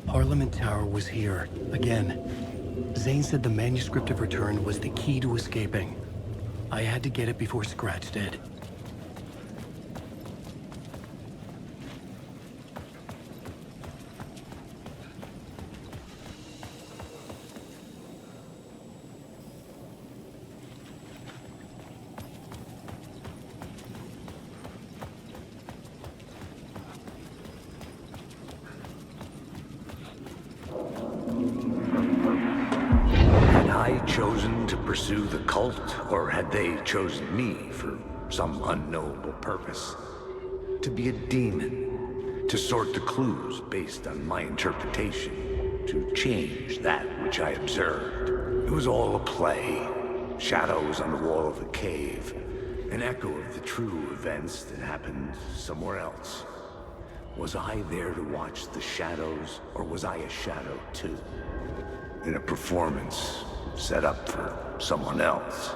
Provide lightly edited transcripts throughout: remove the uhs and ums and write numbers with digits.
Parliament Tower was here, again. Zane said the manuscript of return was the key to escaping. I had to get it before Scratch did. Chosen to pursue the cult, or had they chosen me for some unknowable purpose? To be a demon, to sort the clues based on my interpretation, to change that which I observed. It was all a play. Shadows on the wall of the cave, an echo of the true events that happened somewhere else. Was I there to watch the shadows, or was I a shadow too? In a performance set up for someone else.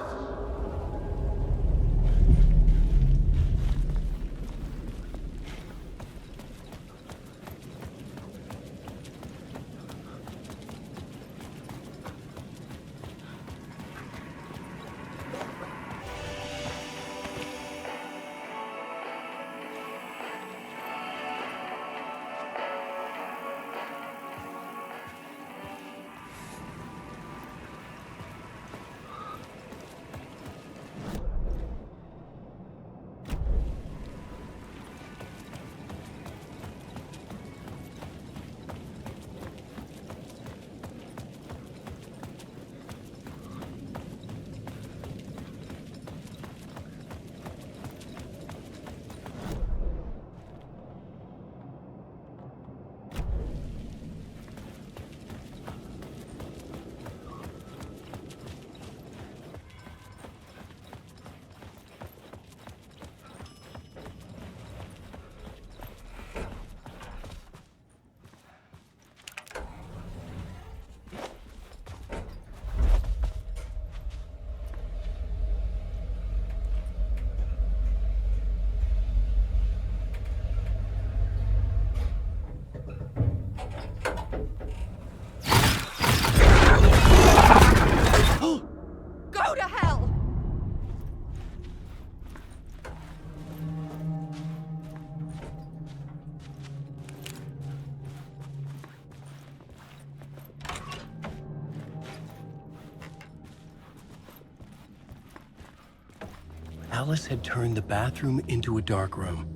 Alice had turned the bathroom into a dark room.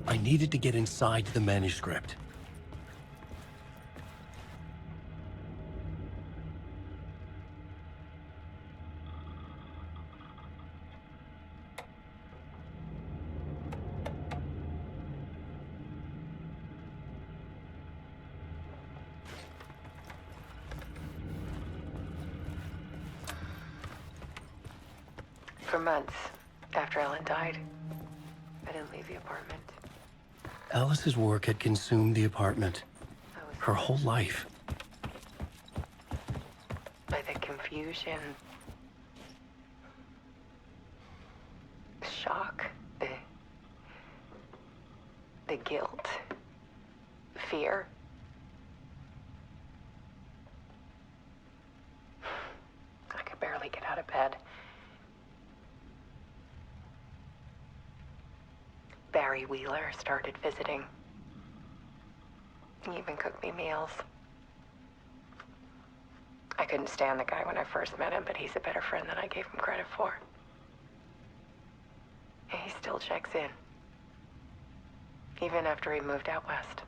I needed to get inside the manuscript. For months, after Ellen died, I didn't leave the apartment. Alice's work had consumed the apartment. Her whole life. By the confusion, shock, the guilt, fear. I could barely get out of bed. Barry Wheeler started visiting. He even cooked me meals. I couldn't stand the guy when I first met him, but he's a better friend than I gave him credit for. And he still checks in. Even after he moved out west.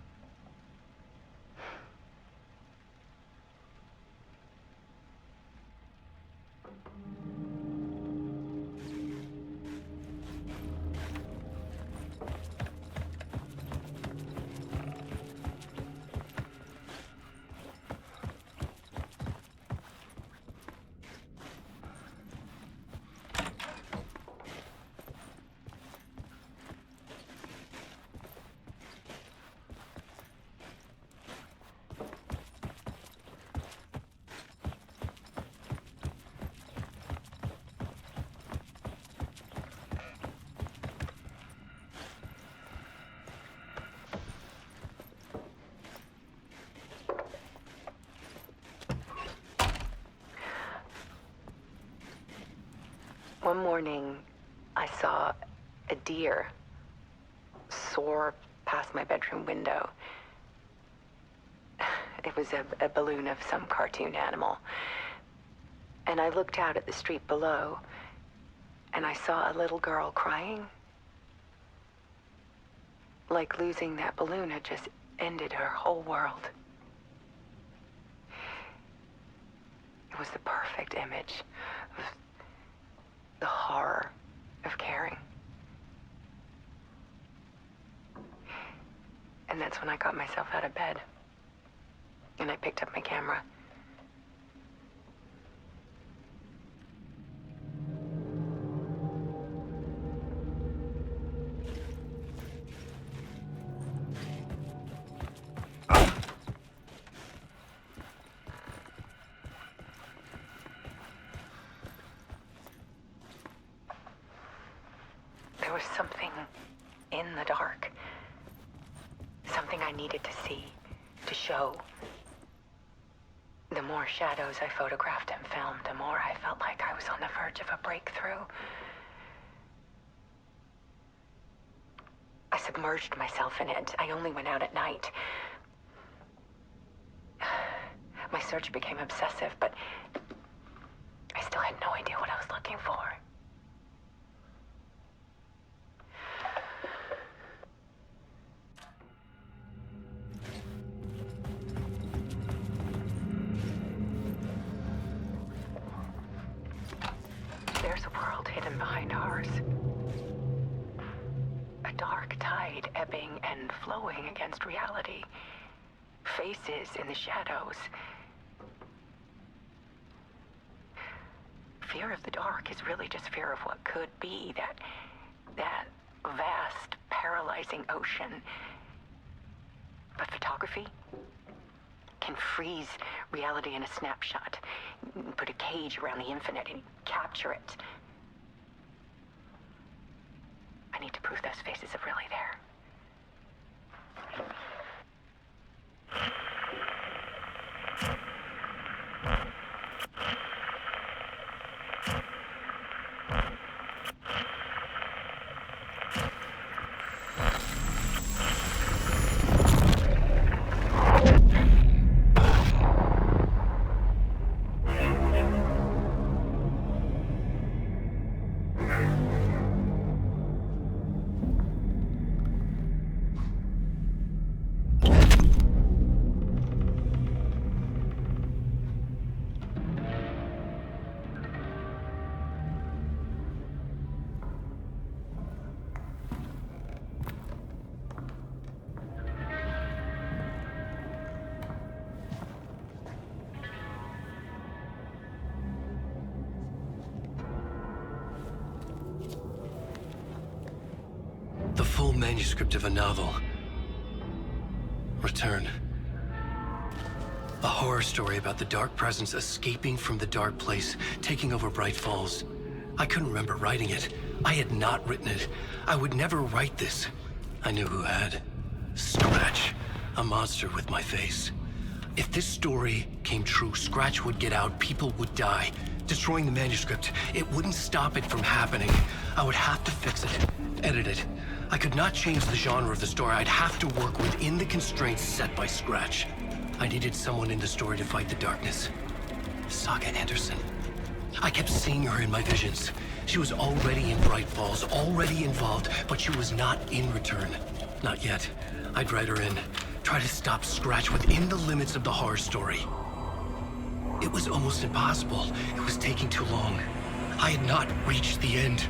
One morning, I saw a deer soar past my bedroom window. It was a balloon of some cartoon animal. And I looked out at the street below, and I saw a little girl crying. Like losing that balloon had just ended her whole world. It was the perfect image of the horror of caring. And that's when I got myself out of bed. And I picked up my camera. There was something in the dark. Something I needed to see, to show. The more shadows I photographed and filmed, the more I felt like I was on the verge of a breakthrough. I submerged myself in it. I only went out at night. My search became obsessive, but I still had no idea what I was looking for. There's a world hidden behind ours. A dark tide ebbing and flowing against reality. Faces in the shadows. Fear of the dark is really just fear of what could be, that vast, paralyzing ocean. But photography can freeze reality in a snapshot. Put a cage around the infinite and capture it. I need to prove those faces are really there. The full manuscript of a novel. Return. A horror story about the dark presence escaping from the dark place, taking over Bright Falls. I couldn't remember writing it. I had not written it. I would never write this. I knew who had. Scratch. A monster with my face. If this story came true, Scratch would get out, people would die. Destroying the manuscript, it wouldn't stop it from happening. I would have to fix it, edit it. I could not change the genre of the story. I'd have to work within the constraints set by Scratch. I needed someone in the story to fight the darkness. Saga Anderson. I kept seeing her in my visions. She was already in Bright Falls, already involved, but she was not in Return. Not yet. I'd write her in. Try to stop Scratch within the limits of the horror story. It was almost impossible. It was taking too long. I had not reached the end.